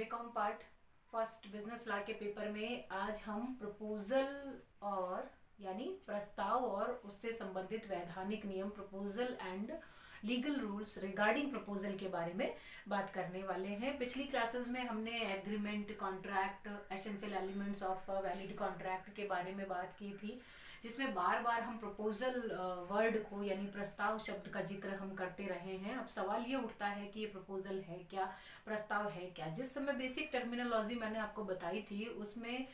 BCom part first business law के paper में आज हम प्रपोजल और यानी प्रस्ताव और उससे संबंधित वैधानिक नियम proposal and legal rules regarding proposal के बारे में बात करने वाले हैं। पिछली क्लासेस में हमने agreement, contract, essential elements of valid contract के बारे में बात की थी, जिसमें बार बार हम प्रपोजल वर्ड को यानी प्रस्ताव शब्द का जिक्र हम करते रहे हैं। अब सवाल ये उठता है कि ये प्रपोजल है क्या, प्रस्ताव है क्या। जिस समय बेसिक टर्मिनोलॉजी मैंने आपको बताई थी उसमें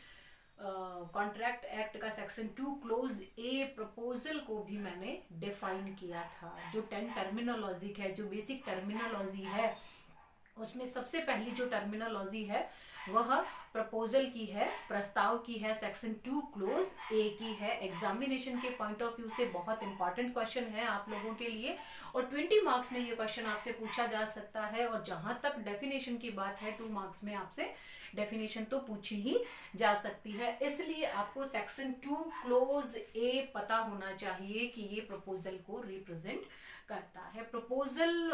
कॉन्ट्रैक्ट एक्ट का सेक्शन 2 क्लोज ए प्रपोजल को भी मैंने डिफाइन किया था। जो 10 टर्मिनोलॉजी है, जो बेसिक टर्मिनोलॉजी है, उसमें सबसे पहली जो टर्मिनोलॉजी है वह प्रपोजल की है, प्रस्ताव की है, सेक्शन 2 क्लोज ए की है। एग्जामिनेशन के पॉइंट ऑफ व्यू से बहुत इंपॉर्टेंट क्वेश्चन है आप लोगों के लिए और 20 मार्क्स में ये क्वेश्चन आपसे पूछा जा सकता है। और जहां तक डेफिनेशन की बात है 2 मार्क्स में आपसे डेफिनेशन तो पूछी ही जा सकती है, इसलिए आपको सेक्शन 2 क्लोज ए पता होना चाहिए कि ये प्रपोजल को रिप्रेजेंट करता है। प्रपोजल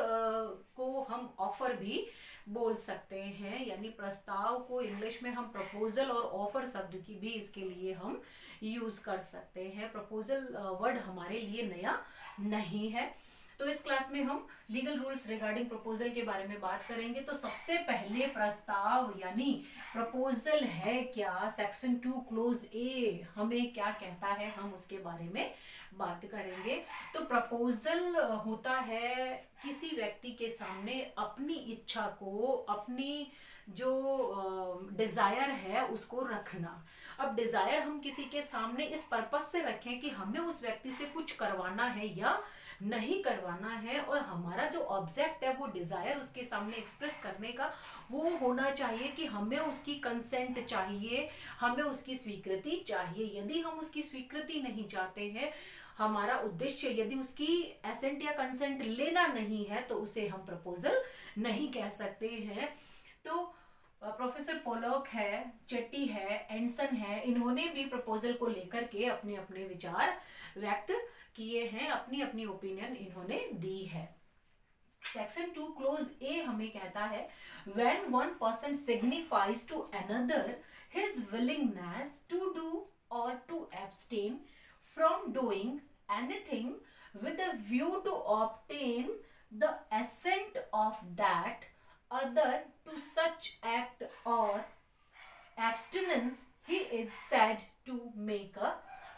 को हम ऑफर भी बोल सकते हैं, यानी प्रस्ताव को इंग्लिश में हम प्रपोजल और ऑफर शब्द की भी इसके लिए हम यूज कर सकते हैं। प्रपोजल वर्ड हमारे लिए नया नहीं है। तो इस क्लास में हम लीगल रूल्स रिगार्डिंग प्रपोजल के बारे में बात करेंगे। तो सबसे पहले प्रस्ताव यानी प्रपोजल है क्या, सेक्शन 2 क्लोज ए हमें क्या कहता है, हम उसके बारे में बात करेंगे। तो प्रपोजल होता है किसी व्यक्ति के सामने अपनी इच्छा को, अपनी जो डिजायर है उसको रखना। अब डिजायर हम किसी के सामने इस पर्पस से रखें कि हमें उस व्यक्ति से कुछ करवाना है या नहीं करवाना है, और हमारा जो ऑब्जेक्ट है वो डिजायर उसके सामने एक्सप्रेस करने का वो होना चाहिए कि हमें उसकी कंसेंट चाहिए, हमें उसकी स्वीकृति चाहिए। यदि हम उसकी स्वीकृति नहीं चाहते हैं, हमारा उद्देश्य यदि उसकी एसेंट या कंसेंट लेना नहीं है, तो उसे हम प्रपोजल नहीं कह सकते हैं। तो प्रोफेसर पोलॉक है, चेट्टी है, एंडसन है, इन्होंने भी प्रपोजल को लेकर के अपने अपने विचार व्यक्त किए हैं, अपनी अपनी ओपिनियन इन्होंने दी है। सेक्शन 2 क्लोज ए हमें कहता है when one person signifies to another his willingness to do or to abstain from doing anything with a view to obtain the assent of that other to such act or abstinence, he is said to make a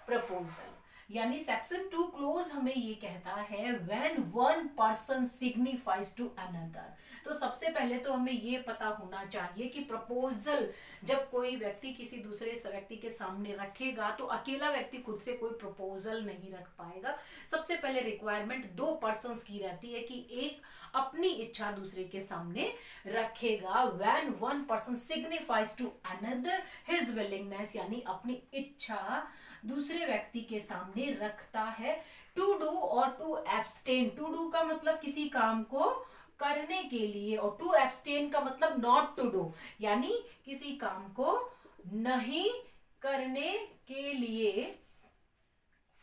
proposal। यानी section 2 clause हमें ये कहता है when one person signifies to another. तो सबसे पहले तो हमें ये पता होना चाहिए कि प्रपोजल जब कोई व्यक्ति किसी दूसरे व्यक्ति के सामने रखेगा तो अकेला व्यक्ति खुद से कोई प्रपोजल नहीं रख पाएगा। सबसे पहले रिक्वायरमेंट 2 पर्संस की रहती है कि एक अपनी इच्छा दूसरे के सामने रखेगा। When one person signifies to another his willingness, यानी अपनी इच्छा दूसरे व्यक्ति के सामने रखता है। टू डू और टू एब्सटेन, टू डू का मतलब किसी काम को करने के लिए और टू एब्सटेन का मतलब नॉट टू डू, यानी किसी काम को नहीं करने के लिए।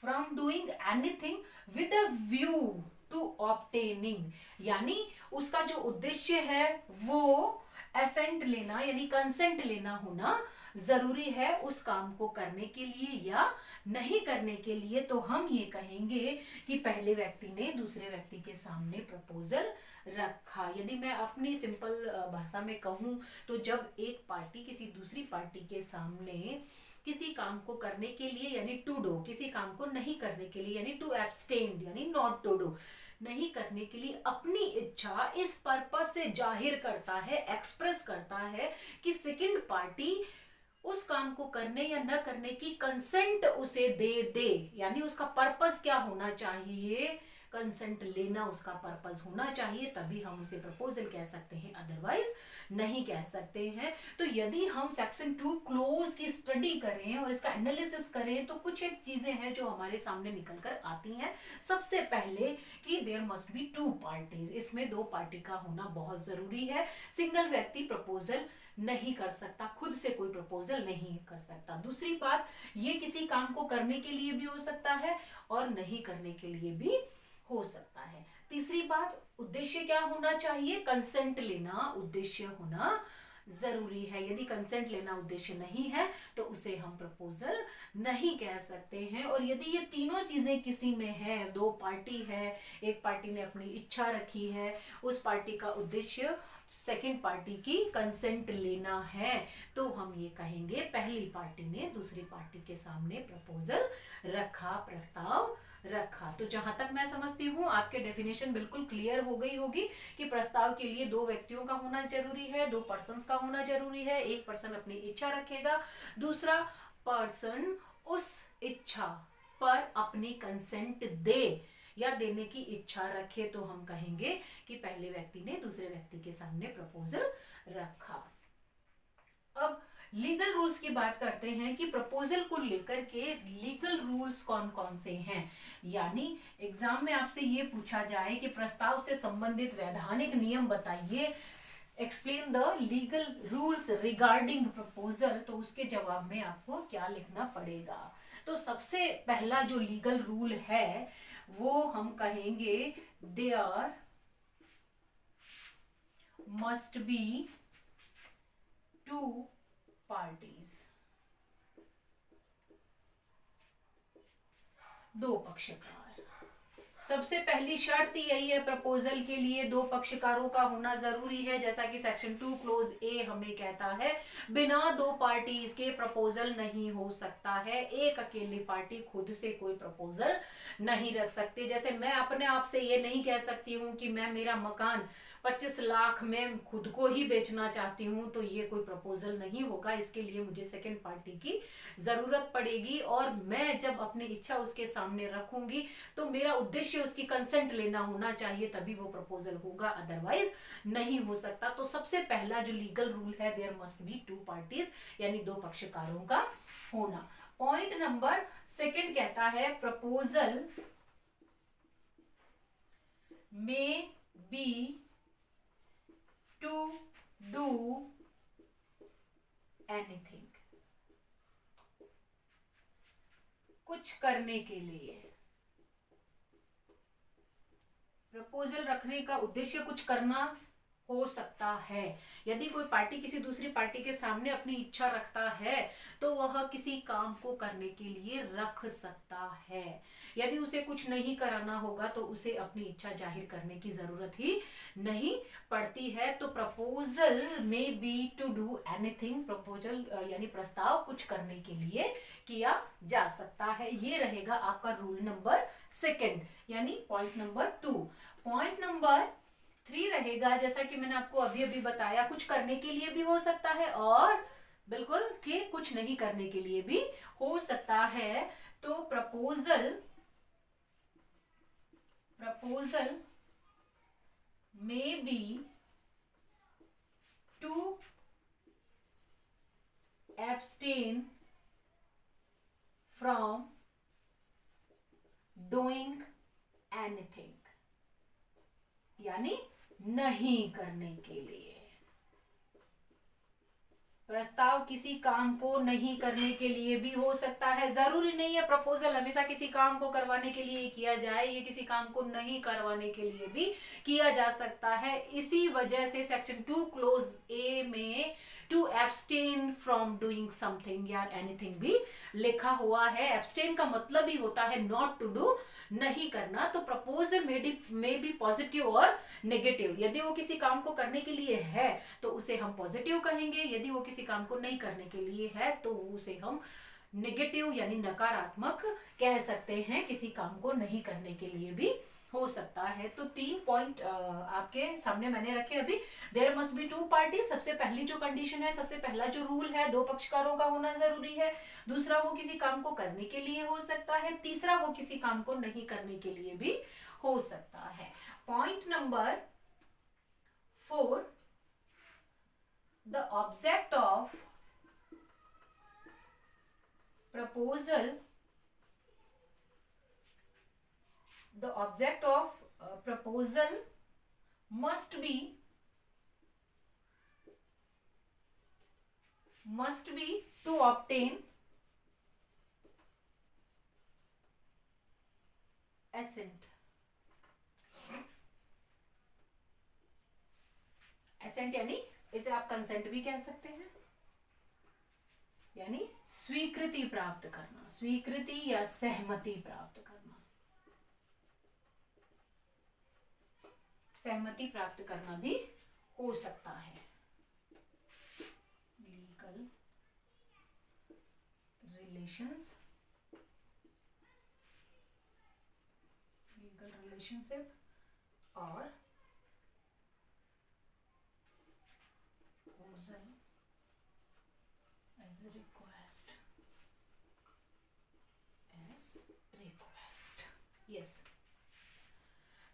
From doing anything with a view to obtaining, यानी उसका जो उद्देश्य है वो एसेंट लेना यानी कंसेंट लेना होना जरूरी है उस काम को करने के लिए या नहीं करने के लिए। तो हम ये कहेंगे कि पहले व्यक्ति ने दूसरे व्यक्ति के सामने प्रपोजल रखा। यदि मैं अपनी सिंपल भाषा में कहूं तो जब एक पार्टी किसी दूसरी पार्टी के सामने किसी काम को करने के लिए यानी टू डू, किसी काम को नहीं करने के लिए यानी टू एब्सटेन यानी नॉट टू डू, नहीं करने के लिए अपनी इच्छा इस पर्पस से जाहिर करता है, एक्सप्रेस करता है कि सेकंड पार्टी उस काम को करने या न करने की कंसेंट उसे दे, यानी उसका पर्पस क्या होना चाहिए, कंसेंट लेना उसका पर्पस होना चाहिए, तभी हम उसे प्रपोजल कह सकते हैं, अदरवाइज नहीं कह सकते हैं। तो यदि हम सेक्शन 2 क्लोज की स्टडी करें और इसका एनालिसिस करें तो कुछ एक चीजें हैं जो हमारे सामने निकल कर आती हैं। सबसे पहले कि देयर मस्ट बी 2 पार्टीज, इसमें 2 पार्टी का होना बहुत जरूरी है। सिंगल व्यक्ति प्रपोजल नहीं कर सकता, खुद से कोई प्रपोजल नहीं कर सकता। दूसरी बात, ये किसी काम को करने के लिए भी हो सकता है और नहीं करने के लिए भी हो सकता है। तीसरी बात, उद्देश्य क्या होना चाहिए, कंसेंट लेना उद्देश्य होना जरूरी है। यदि कंसेंट लेना उद्देश्य नहीं है तो उसे हम प्रपोजल नहीं कह सकते हैं। और यदि ये तीनों चीजें किसी में है, दो पार्टी है, एक पार्टी ने अपनी इच्छा रखी है, उस पार्टी का उद्देश्य सेकंड पार्टी की कंसेंट लेना है, तो हम ये कहेंगे पहली पार्टी ने दूसरी पार्टी के सामने प्रपोजल रखा, प्रस्ताव रखा। तो जहां तक मैं समझती हूँ आपके डेफिनेशन बिल्कुल क्लियर हो गई होगी कि प्रस्ताव के लिए दो व्यक्तियों का होना जरूरी है, दो पर्सन्स का होना जरूरी है। एक पर्सन अपनी इच्छा रखेगा, दूसरा पर्सन उस इच्छा पर अपनी कंसेंट दे या देने की इच्छा रखे, तो हम कहेंगे कि पहले व्यक्ति ने दूसरे व्यक्ति के सामने प्रपोजल रखा। अब लीगल रूल्स की बात करते हैं कि प्रपोजल को लेकर के लीगल रूल्स कौन कौन से हैं। यानी एग्जाम में आपसे ये पूछा जाए कि प्रस्ताव से संबंधित वैधानिक नियम बताइए, explain the legal rules regarding proposal, तो उसके जवाब में आपको क्या लिखना पड़ेगा। तो सबसे पहला जो लीगल रूल है वो हम कहेंगे there must be two parties, दो पक्षकार। सबसे पहली शर्त यही है प्रपोजल के लिए दो पक्षकारों का होना जरूरी है। जैसा कि सेक्शन 2 क्लोज ए हमें कहता है बिना दो पार्टीज के प्रपोजल नहीं हो सकता है। एक अकेली पार्टी खुद से कोई प्रपोजल नहीं रख सकती। जैसे मैं अपने आप से ये नहीं कह सकती हूँ कि मैं मेरा मकान 25 लाख में खुद को ही बेचना चाहती हूँ, तो ये कोई प्रपोजल नहीं होगा। इसके लिए मुझे सेकंड पार्टी की जरूरत पड़ेगी और मैं जब अपनी इच्छा उसके सामने रखूंगी तो मेरा उद्देश्य उसकी कंसेंट लेना होना चाहिए, तभी वो प्रपोजल होगा, अदरवाइज नहीं हो सकता। तो सबसे पहला जो लीगल रूल है there must be two parties, यानी दो पक्षकारों का होना। पॉइंट नंबर सेकंड कहता है प्रपोजल में बी to do anything, कुछ करने के लिए। प्रपोजल रखने का उद्देश्य कुछ करना हो सकता है। यदि कोई पार्टी किसी दूसरी पार्टी के सामने अपनी इच्छा रखता है तो वह किसी काम को करने के लिए रख सकता है। यदि उसे कुछ नहीं कराना होगा तो उसे अपनी इच्छा जाहिर करने की जरूरत ही नहीं पड़ती है। तो प्रपोजल में be to do anything, proposal यानी प्रस्ताव कुछ करने के लिए किया जा सकता है। ये रहेगा आपका रूल नंबर सेकंड, यानी पॉइंट नंबर 2। पॉइंट नंबर 3 रहेगा, जैसा कि मैंने आपको अभी अभी बताया, कुछ करने के लिए भी हो सकता है और बिल्कुल ठीक कुछ नहीं करने के लिए भी हो सकता है। तो प्रपोजल में be to abstain from doing anything, यानी नहीं करने के लिए। प्रस्ताव किसी काम को नहीं करने के लिए भी हो सकता है। जरूरी नहीं है प्रपोजल हमेशा किसी काम को करवाने के लिए किया जाए, ये किसी काम को नहीं करवाने के लिए भी किया जा सकता है। इसी वजह से सेक्शन 2 क्लोज ए में to abstain from doing something या एनीथिंग भी लिखा हुआ है। एब्सटेन का मतलब ही होता है नॉट टू डू, नहीं करना। तो प्रपोजल में भी पॉजिटिव और नेगेटिव। यदि वो किसी काम को करने के लिए है तो उसे हम पॉजिटिव कहेंगे, यदि वो किसी काम को नहीं करने के लिए है तो उसे हम नेगेटिव यानी नकारात्मक कह सकते हैं। किसी काम को नहीं करने के लिए भी हो सकता है। तो 3 पॉइंट आपके सामने मैंने रखे अभी। There must be two party, सबसे पहली जो कंडीशन है, सबसे पहला जो रूल है, दो पक्षकारों का होना जरूरी है। दूसरा वो किसी काम को करने के लिए हो सकता है। तीसरा वो किसी काम को नहीं करने के लिए भी हो सकता है। Point number 4, the object of proposal, the object of proposal must be to obtain assent यानी इसे आप कंसेंट भी कह सकते हैं, यानी स्वीकृति प्राप्त करना, स्वीकृति या सहमति प्राप्त करना, सहमति प्राप्त करना भी हो सकता है। लीगल रिलेशंस, लीगल रिलेशनशिप और proposal as request, yes,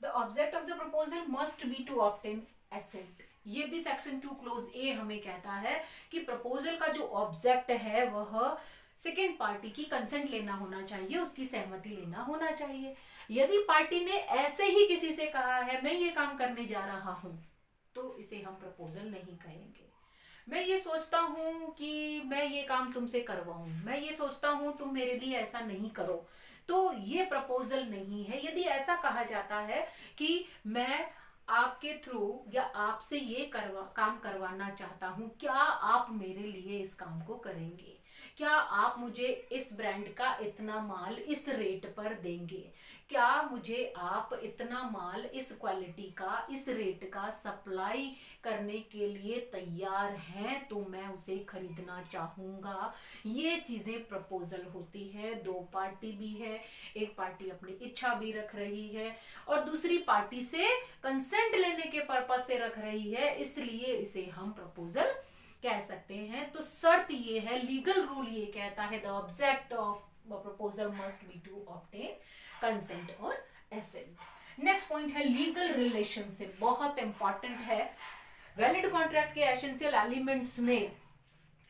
the object of the proposal must be to obtain assent। ये भी सेक्शन 2 क्लोज ए हमें कहता है कि प्रपोजल का जो ऑब्जेक्ट है वह सेकेंड पार्टी की कंसेंट लेना होना चाहिए, उसकी सहमति लेना होना चाहिए। यदि पार्टी ने ऐसे ही किसी से कहा है मैं ये काम करने जा रहा हूं, तो इसे हम प्रपोजल नहीं कहेंगे। मैं ये सोचता हूं कि मैं ये काम तुमसे करवाऊं, मैं ये सोचता हूं तुम मेरे लिए ऐसा नहीं करो, तो ये प्रपोजल नहीं है। यदि ऐसा कहा जाता है कि मैं आपके थ्रू या आपसे ये काम करवाना चाहता हूं, क्या आप मेरे लिए इस काम को करेंगे, क्या आप मुझे इस ब्रांड का इतना माल इस रेट पर देंगे, क्या मुझे आप इतना माल इस क्वालिटी का इस रेट का सप्लाई करने के लिए तैयार हैं, तो मैं उसे खरीदना चाहूंगा। ये चीजें प्रपोजल होती है। दो पार्टी भी है, एक पार्टी अपनी इच्छा भी रख रही है और दूसरी पार्टी से कंसेंट लेने के पर्पस से रख रही है, इसलिए इसे हम प्रपोजल कह सकते हैं। तो शर्त ये है, लीगल रूल ये कहता है the object of proposal must be to obtain consent और एसेंट। नेक्स्ट पॉइंट है लीगल रिलेशनशिप, बहुत इंपॉर्टेंट है। वैलिड कॉन्ट्रैक्ट के एसेंशियल एलिमेंट्स में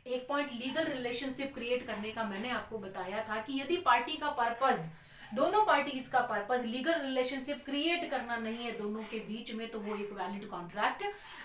एक पॉइंट लीगल रिलेशनशिप क्रिएट करने का मैंने आपको बताया था कि यदि पार्टी का पर्पस, दोनों पार्टीज का पर्पस लीगल रिलेशनशिप क्रिएट करना नहीं है दोनों के बीच में, तो वो एक वैलिड कॉन्ट्रैक्ट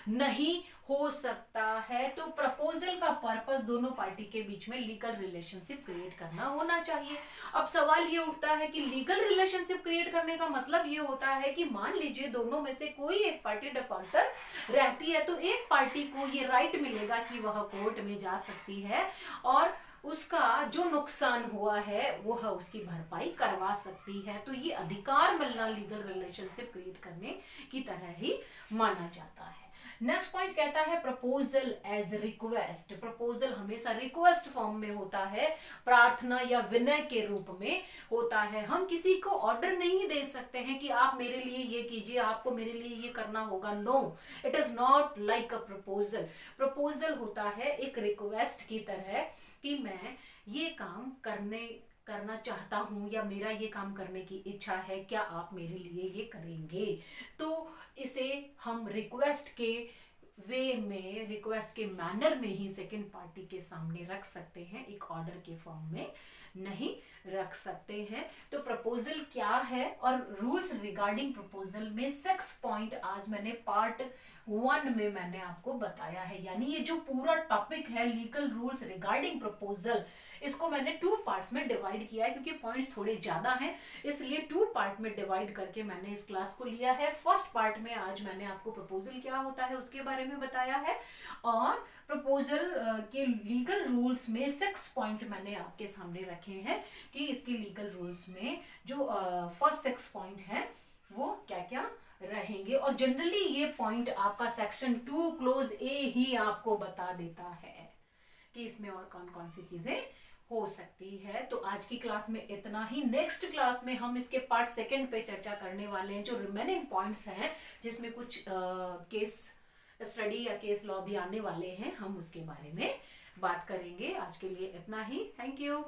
नहीं हो सकता है। तो प्रपोजल का पर्पस दोनों पार्टी के बीच में लीगल रिलेशनशिप क्रिएट करना होना चाहिए। अब सवाल ये उठता है कि लीगल रिलेशनशिप क्रिएट करने का मतलब ये होता है कि मान लीजिए दोनों में से कोई एक पार्टी डिफॉल्टर रहती है, तो एक पार्टी को ये राइट मिलेगा कि वह कोर्ट में जा सकती है और उसका जो नुकसान हुआ है वह उसकी भरपाई करवा सकती है। तो ये अधिकार मिलना लीगल रिलेशनशिप क्रिएट करने की तरह ही माना जाता है। नेक्स्ट पॉइंट कहता है प्रपोजल एज रिक्वेस्ट। प्रपोजल हमेशा रिक्वेस्ट फॉर्म में होता है, प्रार्थना या विनय के रूप में होता है। हम किसी को ऑर्डर नहीं दे सकते हैं कि आप मेरे लिए ये कीजिए, आपको मेरे लिए ये करना होगा। No, it is not like a proposal. Proposal होता है एक रिक्वेस्ट की तरह कि मैं ये काम करना चाहता हूं या मेरा ये काम करने की इच्छा है, क्या आप मेरे लिए ये करेंगे। तो इसे हम रिक्वेस्ट के वे में, रिक्वेस्ट के मैनर में ही सेकंड पार्टी के सामने रख सकते हैं, एक ऑर्डर के फॉर्म में नहीं रख सकते हैं। तो प्रपोजल क्या है और रूल्स रिगार्डिंग प्रपोजल में 6 पॉइंट आज मैंने पार्ट 1 में मैंने आपको बताया है। यानी ये जो पूरा टॉपिक है लीगल रूल्स रिगार्डिंग प्रपोजल, इसको मैंने 2 पार्ट्स में डिवाइड किया है क्योंकि पॉइंट्स थोड़े ज्यादा हैं, इसलिए 2 पार्ट में डिवाइड करके मैंने इस क्लास को लिया है। फर्स्ट पार्ट में आज मैंने आपको प्रपोजल क्या होता है उसके बारे में बताया है और प्रपोजल के लीगल रूल्स में 6 पॉइंट मैंने आपके सामने रखे हैं कि इसके लीगल रूल्स में जो फर्स्ट 6 पॉइंट है वो क्या क्या रहेंगे। और जनरली ये पॉइंट आपका सेक्शन 2 क्लोज ए ही आपको बता देता है कि इसमें और कौन कौन सी चीजें हो सकती है। तो आज की क्लास में इतना ही। नेक्स्ट क्लास में हम इसके पार्ट 2 पे चर्चा करने वाले हैं, जो रिमेनिंग पॉइंट्स हैं जिसमें कुछ केस स्टडी या केस लॉ भी आने वाले हैं, हम उसके बारे में बात करेंगे। आज के लिए इतना ही। Thank you.